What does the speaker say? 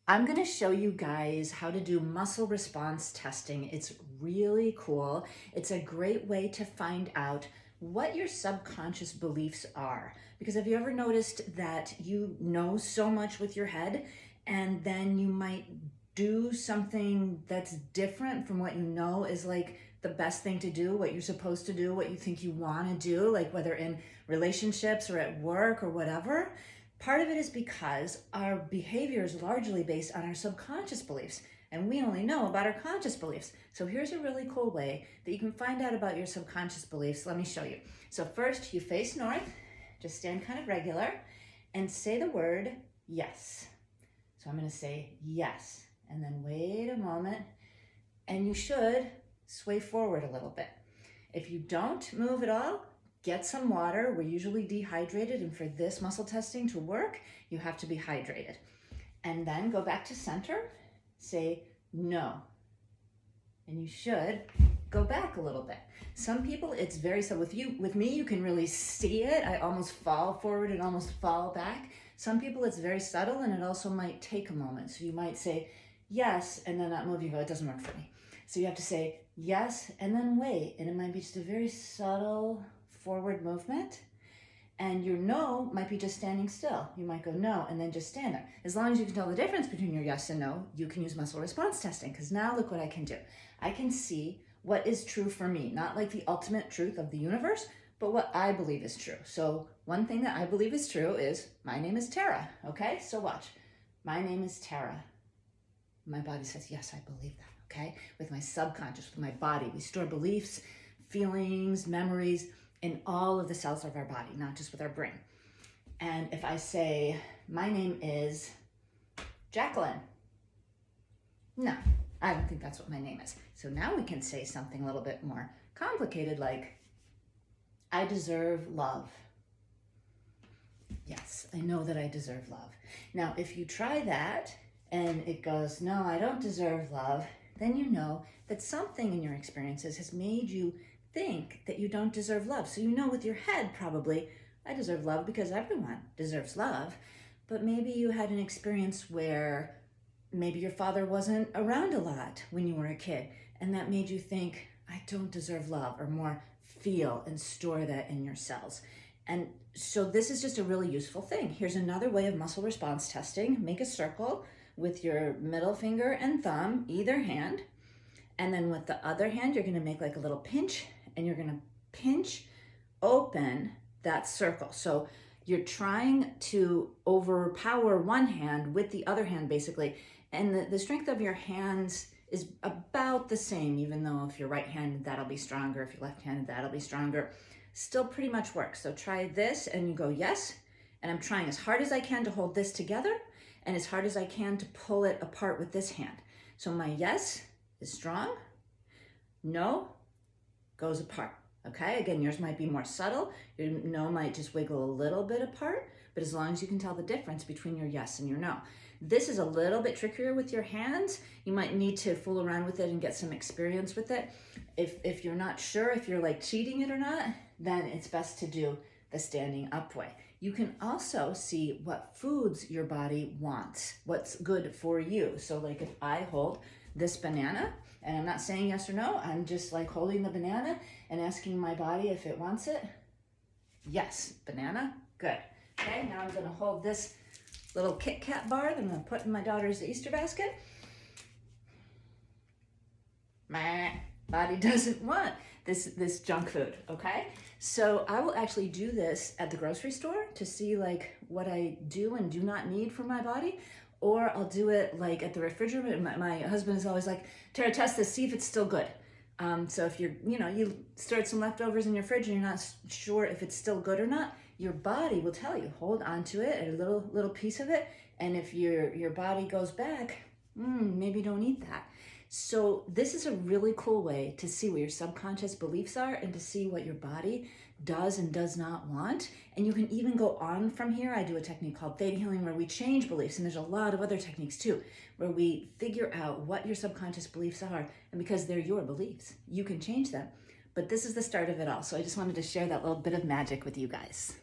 I'm going to show you guys how to do muscle response testing. It's really cool. It's a great way to find out what your subconscious beliefs are. Because have you ever noticed that you know so much with your head and then you might do something that's different from what you know is like the best thing to do, what you're supposed to do, what you think you want to do, like whether in relationships or at work or whatever? Part of it is because our behavior is largely based on our subconscious beliefs, and we only know about our conscious beliefs. So here's a really cool way that you can find out about your subconscious beliefs. Let me show you. So first, you face north, just stand kind of regular, and say the word yes. So I'm going to say yes, and then wait a moment, and you should sway forward a little bit. If you don't move at all, get some water. We're usually dehydrated, and for this muscle testing to work, you have to be hydrated. And then go back to center, say no. And you should go back a little bit. Some people, it's very subtle. With me, you can really see it. I almost fall forward and almost fall back. Some people, it's very subtle, and it also might take a moment. So you might say yes, and then not move. You go, it doesn't work for me. So you have to say yes, and then wait. And it might be just a very subtle forward movement, and your no might be just standing still. You might go no and then just stand there. As long as you can tell the difference between your yes and no, you can use muscle response testing, because now look what I can do. I can see what is true for me, not like the ultimate truth of the universe, but what I believe is true. So one thing that I believe is true is my name is Tara, okay? So watch. My name is Tara. My body says, yes, I believe that, okay? With my subconscious, with my body, we store beliefs, feelings, memories, in all of the cells of our body, not just with our brain. And if I say, my name is Jacqueline, no, I don't think that's what my name is. So now we can say something a little bit more complicated, like, I deserve love. Yes, I know that I deserve love. Now, if you try that and it goes, no, I don't deserve love, then you know that something in your experiences has made you think that you don't deserve love. So you know with your head probably, I deserve love because everyone deserves love. But maybe you had an experience where maybe your father wasn't around a lot when you were a kid, and that made you think, I don't deserve love, or more feel and store that in your cells. And so this is just a really useful thing. Here's another way of muscle response testing. Make a circle with your middle finger and thumb, either hand. And then with the other hand, you're gonna make like a little pinch, and you're gonna pinch open that circle. So you're trying to overpower one hand with the other hand, basically. And the strength of your hands is about the same, even though if you're right-handed, that'll be stronger. If you're left-handed, that'll be stronger. Still pretty much works. So try this, and you go, yes. And I'm trying as hard as I can to hold this together, and as hard as I can to pull it apart with this hand. So my yes is strong, no goes apart, okay? Again, yours might be more subtle. Your no might just wiggle a little bit apart, but as long as you can tell the difference between your yes and your no. This is a little bit trickier with your hands. You might need to fool around with it and get some experience with it. If you're not sure if you're like cheating it or not, then it's best to do the standing up way. You can also see what foods your body wants, what's good for you. So like if I hold this banana, and I'm not saying yes or no, I'm just like holding the banana and asking my body if it wants it. Yes, banana, good. Okay, now I'm gonna hold this little Kit Kat bar that I'm gonna put in my daughter's Easter basket. My body doesn't want this junk food, okay? So I will actually do this at the grocery store to see like what I do and do not need for my body. Or I'll do it like at the refrigerator. My husband is always like, Tara, test this, see if it's still good. So if you stored some leftovers in your fridge and you're not sure if it's still good or not, your body will tell you, hold on to it, a little piece of it. And if your body goes back, maybe don't eat that. So this is a really cool way to see what your subconscious beliefs are and to see what your body does and does not want. And you can even go on from here. I do a technique called theta healing where we change beliefs, and there's a lot of other techniques too, where we figure out what your subconscious beliefs are, and because they're your beliefs, you can change them. But this is the start of it all. So I just wanted to share that little bit of magic with you guys.